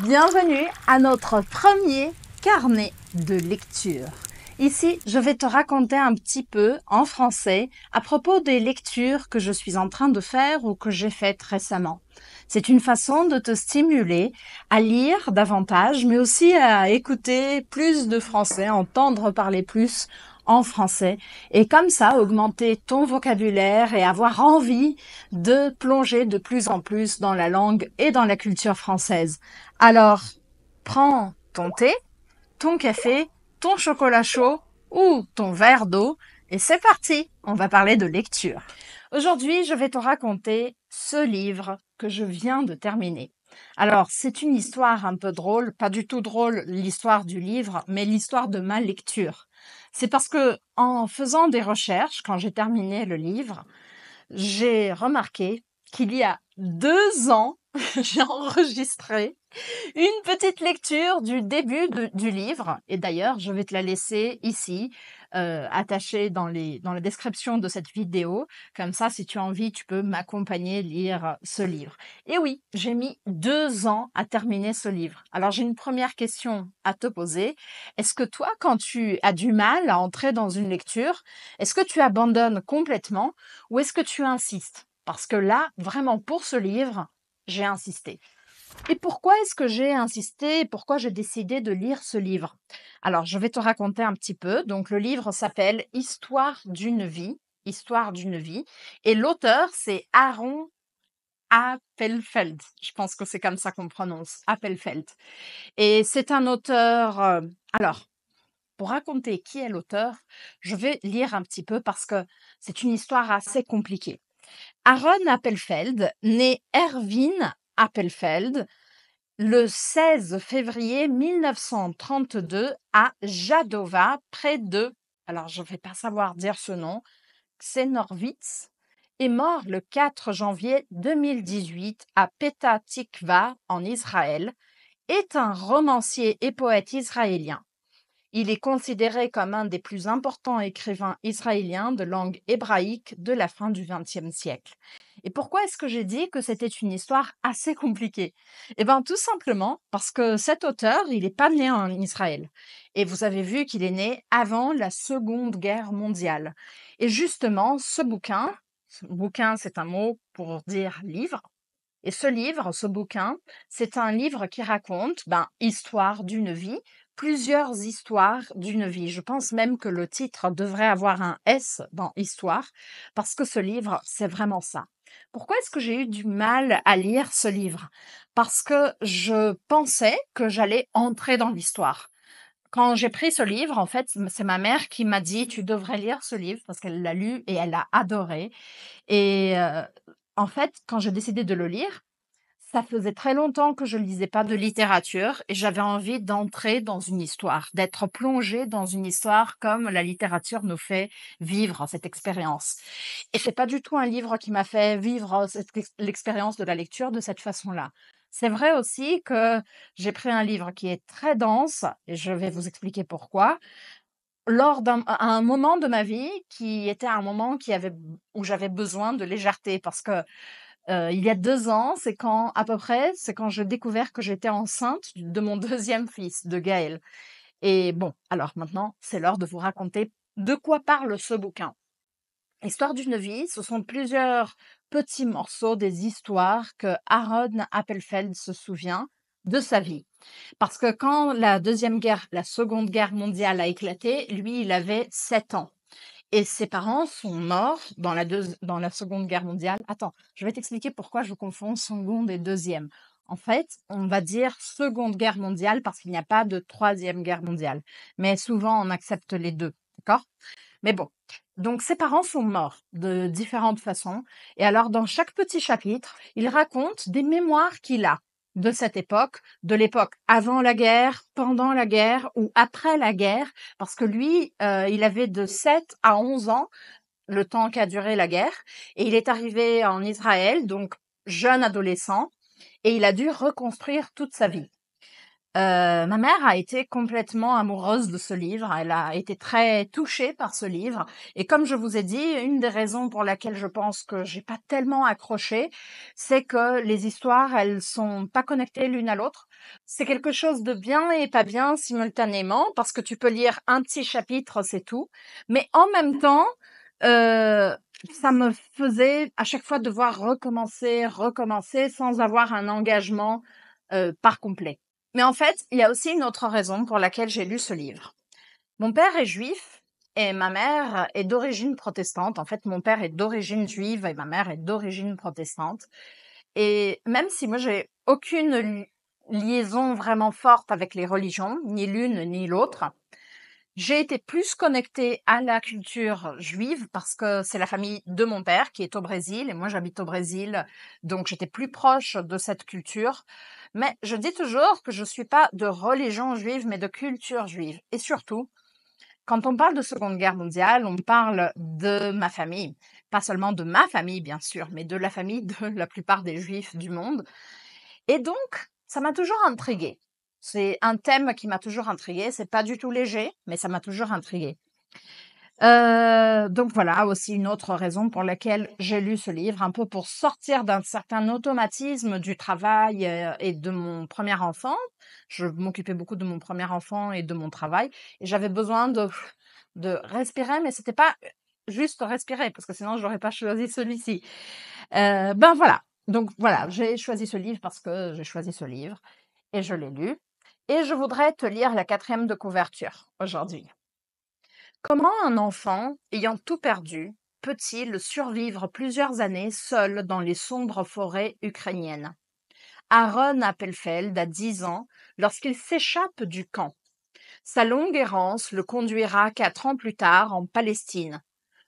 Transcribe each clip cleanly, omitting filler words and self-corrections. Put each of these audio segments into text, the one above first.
Bienvenue à notre premier carnet de lecture. Ici, je vais te raconter un petit peu en français à propos des lectures que je suis en train de faire ou que j'ai faites récemment. C'est une façon de te stimuler à lire davantage, mais aussi à écouter plus de français, entendre parler plus en français, et comme ça augmenter ton vocabulaire et avoir envie de plonger de plus en plus dans la langue et dans la culture française. Alors, prends ton thé, ton café, ton chocolat chaud ou ton verre d'eau et c'est parti, on va parler de lecture. Aujourd'hui, je vais te raconter ce livre que je viens de terminer. Alors, c'est une histoire un peu drôle, pas du tout drôle l'histoire du livre, mais l'histoire de ma lecture. C'est parce que en faisant des recherches, quand j'ai terminé le livre, j'ai remarqué qu'il y a 2 ans, j'ai enregistré une petite lecture du début du livre. Et d'ailleurs, je vais te la laisser ici, attachée dans la description de cette vidéo. Comme ça, si tu as envie, tu peux m'accompagner lire ce livre. Et oui, j'ai mis 2 ans à terminer ce livre. Alors, j'ai une première question à te poser. Est-ce que toi, quand tu as du mal à entrer dans une lecture, est-ce que tu abandonnes complètement ou est-ce que tu insistes? Parce que là, vraiment, pour ce livre, j'ai insisté. Et pourquoi est-ce que j'ai insisté? Pourquoi j'ai décidé de lire ce livre? Alors, je vais te raconter un petit peu. Donc, le livre s'appelle Histoire d'une vie. Histoire d'une vie. Et l'auteur, c'est Aaron Appelfeld. Je pense que c'est comme ça qu'on prononce. Appelfeld. Et c'est un auteur. Alors, pour raconter qui est l'auteur, je vais lire un petit peu parce que c'est une histoire assez compliquée. Aaron Appelfeld, né Erwin Appelfeld, le 16 février 1932 à Jadova, près de, alors je ne vais pas savoir dire ce nom, Xenorwitz, est mort le 4 janvier 2018 à Petah Tikva en Israël, est un romancier et poète israélien. Il est considéré comme un des plus importants écrivains israéliens de langue hébraïque de la fin du XXe siècle. Et pourquoi est-ce que j'ai dit que c'était une histoire assez compliquée? Eh bien, tout simplement parce que cet auteur, il n'est pas né en Israël. Et vous avez vu qu'il est né avant la Seconde Guerre mondiale. Et justement, ce bouquin, c'est un mot pour dire livre. Et ce livre, ce bouquin, c'est un livre qui raconte, histoire d'une vie, plusieurs histoires d'une vie. Je pense même que le titre devrait avoir un S dans histoire, parce que ce livre, c'est vraiment ça. Pourquoi est-ce que j'ai eu du mal à lire ce livre? Parce que je pensais que j'allais entrer dans l'histoire. Quand j'ai pris ce livre, en fait, c'est ma mère qui m'a dit, tu devrais lire ce livre parce qu'elle l'a lu et elle l'a adoré. Et en fait, quand j'ai décidé de le lire, ça faisait très longtemps que je lisais pas de littérature et j'avais envie d'entrer dans une histoire, d'être plongée dans une histoire comme la littérature nous fait vivre cette expérience. Et c'est pas du tout un livre qui m'a fait vivre l'expérience de la lecture de cette façon-là. C'est vrai aussi que j'ai pris un livre qui est très dense et je vais vous expliquer pourquoi. À un moment de ma vie qui était un moment où j'avais besoin de légèreté parce que il y a 2 ans, c'est quand j'ai découvert que j'étais enceinte de mon deuxième fils, de Gaël. Et bon, alors maintenant, c'est l'heure de vous raconter de quoi parle ce bouquin. Histoire d'une vie, ce sont plusieurs petits morceaux des histoires que Aaron Appelfeld se souvient de sa vie. Parce que quand la Seconde Guerre mondiale a éclaté, lui, il avait 7 ans. Et ses parents sont morts dans la Seconde Guerre mondiale. Attends, je vais t'expliquer pourquoi je confonds Seconde et Deuxième. En fait, on va dire Seconde Guerre mondiale parce qu'il n'y a pas de Troisième Guerre mondiale. Mais souvent, on accepte les deux, d'accord? Mais bon, donc ses parents sont morts de différentes façons. Et alors, dans chaque petit chapitre, il raconte des mémoires qu'il a de cette époque, de l'époque avant la guerre, pendant la guerre ou après la guerre, parce que lui, il avait de 7 à 11 ans, le temps qu'a duré la guerre, et il est arrivé en Israël, donc jeune adolescent, et il a dû reconstruire toute sa vie. Ma mère a été complètement amoureuse de ce livre. Elle a été très touchée par ce livre. Et comme je vous ai dit, une des raisons pour laquelle je pense que j'ai pas tellement accroché, c'est que les histoires, elles sont pas connectées l'une à l'autre. C'est quelque chose de bien et pas bien simultanément, parce que tu peux lire un petit chapitre, c'est tout. Mais en même temps, euh, ça me faisait à chaque fois devoir recommencer sans avoir un engagement par complet. Mais en fait, il y a aussi une autre raison pour laquelle j'ai lu ce livre. Mon père est juif et ma mère est d'origine protestante. En fait, mon père est d'origine juive et ma mère est d'origine protestante. Et même si moi j'ai aucune liaison vraiment forte avec les religions, ni l'une ni l'autre, j'ai été plus connectée à la culture juive parce que c'est la famille de mon père qui est au Brésil et moi j'habite au Brésil, donc j'étais plus proche de cette culture. Mais je dis toujours que je suis pas de religion juive, mais de culture juive. Et surtout, quand on parle de Seconde Guerre mondiale, on parle de ma famille. Pas seulement de ma famille, bien sûr, mais de la famille de la plupart des juifs du monde. Et donc, ça m'a toujours intriguée. C'est un thème qui m'a toujours intriguée. C'est pas du tout léger, mais ça m'a toujours intriguée. Donc voilà aussi une autre raison pour laquelle j'ai lu ce livre, un peu pour sortir d'un certain automatisme du travail et de mon premier enfant. Je m'occupais beaucoup de mon premier enfant et de mon travail, et j'avais besoin de respirer, mais c'était pas juste respirer, parce que sinon j'aurais pas choisi celui-ci. Ben voilà. Donc voilà, j'ai choisi ce livre parce que j'ai choisi ce livre et je l'ai lu. Et je voudrais te lire la 4e de couverture aujourd'hui. Comment un enfant, ayant tout perdu, peut-il survivre plusieurs années seul dans les sombres forêts ukrainiennes? Aaron Appelfeld a 10 ans lorsqu'il s'échappe du camp. Sa longue errance le conduira 4 ans plus tard en Palestine.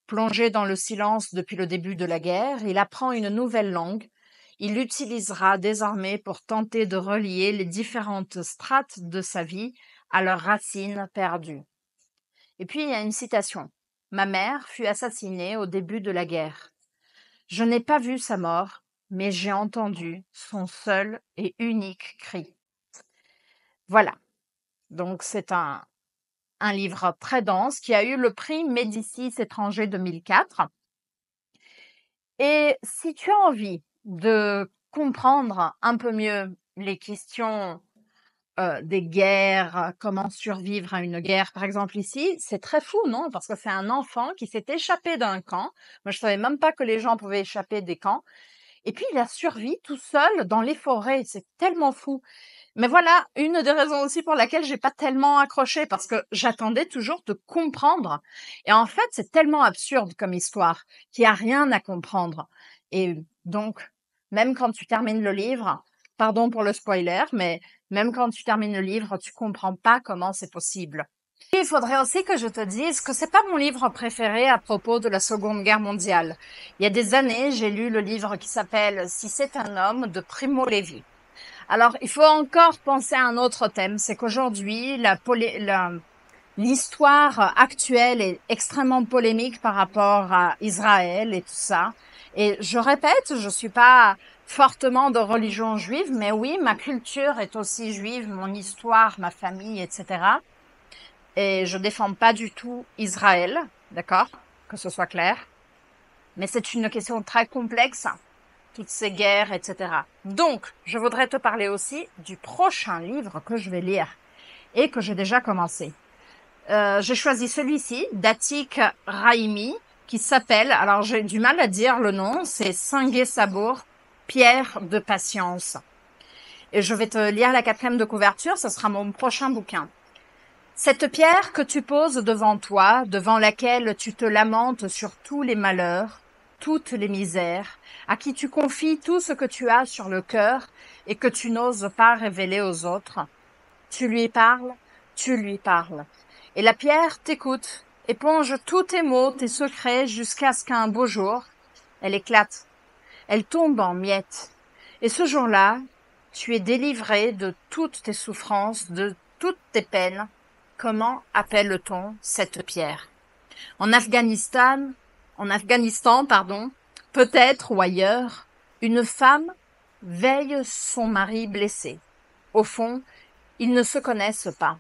Plongé dans le silence depuis le début de la guerre, il apprend une nouvelle langue. Il l'utilisera désormais pour tenter de relier les différentes strates de sa vie à leurs racines perdues. Et puis il y a une citation. Ma mère fut assassinée au début de la guerre. Je n'ai pas vu sa mort, mais j'ai entendu son seul et unique cri. Voilà. Donc c'est un livre très dense qui a eu le prix Médicis étranger 2004. Et si tu as envie de comprendre un peu mieux les questions des guerres, comment survivre à une guerre, par exemple ici, c'est très fou, non? Parce que c'est un enfant qui s'est échappé d'un camp. Moi, je savais même pas que les gens pouvaient échapper des camps. Et puis, il a survécu tout seul dans les forêts. C'est tellement fou. Mais voilà, une des raisons aussi pour laquelle j'ai pas tellement accroché, parce que j'attendais toujours de comprendre. Et en fait, c'est tellement absurde comme histoire qu'il y a rien à comprendre. Et donc, même quand tu termines le livre, pardon pour le spoiler, mais même quand tu termines le livre, tu comprends pas comment c'est possible. Il faudrait aussi que je te dise que c'est pas mon livre préféré à propos de la Seconde Guerre mondiale. Il y a des années, j'ai lu le livre qui s'appelle Si c'est un homme de Primo Levi. Alors, il faut encore penser à un autre thème, c'est qu'aujourd'hui, l'histoire actuelle est extrêmement polémique par rapport à Israël et tout ça. Et je répète, je suis pas fortement de religion juive, mais oui, ma culture est aussi juive, mon histoire, ma famille, etc. Et je défends pas du tout Israël, d'accord? Que ce soit clair. Mais c'est une question très complexe, toutes ces guerres, etc. Donc, je voudrais te parler aussi du prochain livre que je vais lire et que j'ai déjà commencé. J'ai choisi celui-ci, d'Atik Raimi, qui s'appelle, alors j'ai du mal à dire le nom, c'est Singué Sabour, Pierre de patience. Et je vais te lire la 4e de couverture, ce sera mon prochain bouquin. Cette pierre que tu poses devant toi, devant laquelle tu te lamentes sur tous les malheurs, toutes les misères, à qui tu confies tout ce que tu as sur le cœur et que tu n'oses pas révéler aux autres, tu lui parles, et la pierre t'écoute, éponge tous tes maux, tes secrets, jusqu'à ce qu'un beau jour, elle éclate, elle tombe en miettes. Et ce jour-là, tu es délivré de toutes tes souffrances, de toutes tes peines. Comment appelle-t-on cette pierre? En Afghanistan, pardon, peut-être ou ailleurs, une femme veille son mari blessé. Au fond, Ils ne se connaissent pas.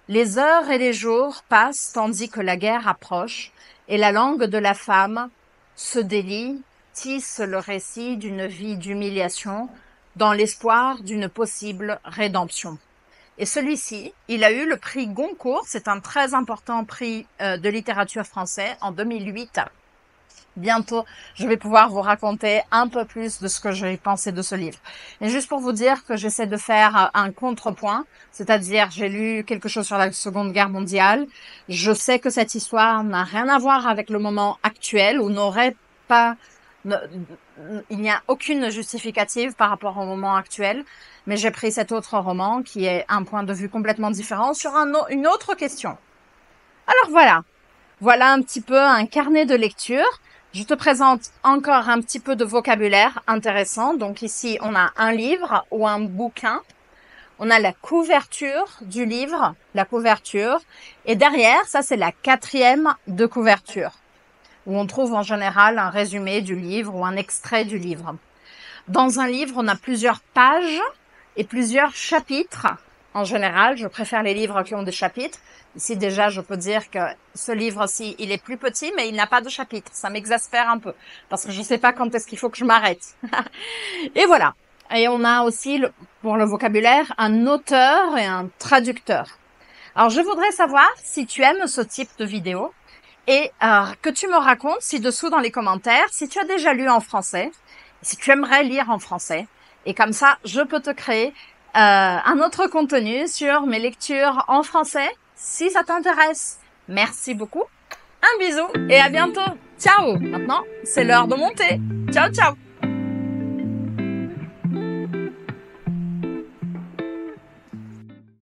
Les heures et les jours passent tandis que la guerre approche et la langue de la femme se délie, tisse le récit d'une vie d'humiliation dans l'espoir d'une possible rédemption. Et celui-ci, il a eu le prix Goncourt, c'est un très important prix de littérature français en 2008. Bientôt, je vais pouvoir vous raconter un peu plus de ce que j'ai pensé de ce livre. Et juste pour vous dire que j'essaie de faire un contrepoint, c'est-à-dire j'ai lu quelque chose sur la Seconde Guerre mondiale. Je sais que cette histoire n'a rien à voir avec le moment actuel ou n'aurait pas, il n'y a aucune justificative par rapport au moment actuel, mais j'ai pris cet autre roman qui est un point de vue complètement différent sur une autre question. Alors voilà un petit peu un carnet de lecture. Je te présente encore un petit peu de vocabulaire intéressant. Donc ici, on a un livre ou un bouquin. On a la couverture du livre, la couverture. Et derrière, ça c'est la 4e de couverture, où on trouve en général un résumé du livre ou un extrait du livre. Dans un livre, on a plusieurs pages et plusieurs chapitres. En général, je préfère les livres qui ont des chapitres. Ici, déjà, je peux dire que ce livre-ci, il est plus petit, mais il n'a pas de chapitre. Ça m'exaspère un peu, parce que je ne sais pas quand est-ce qu'il faut que je m'arrête. Et voilà. Et on a aussi, pour le vocabulaire, un auteur et un traducteur. Alors, je voudrais savoir si tu aimes ce type de vidéo et que tu me racontes ci-dessous dans les commentaires si tu as déjà lu en français, si tu aimerais lire en français. Et comme ça, je peux te créer un autre contenu sur mes lectures en français, si ça t'intéresse. Merci beaucoup, un bisou et à bientôt. Ciao. Maintenant, c'est l'heure de monter. Ciao, ciao.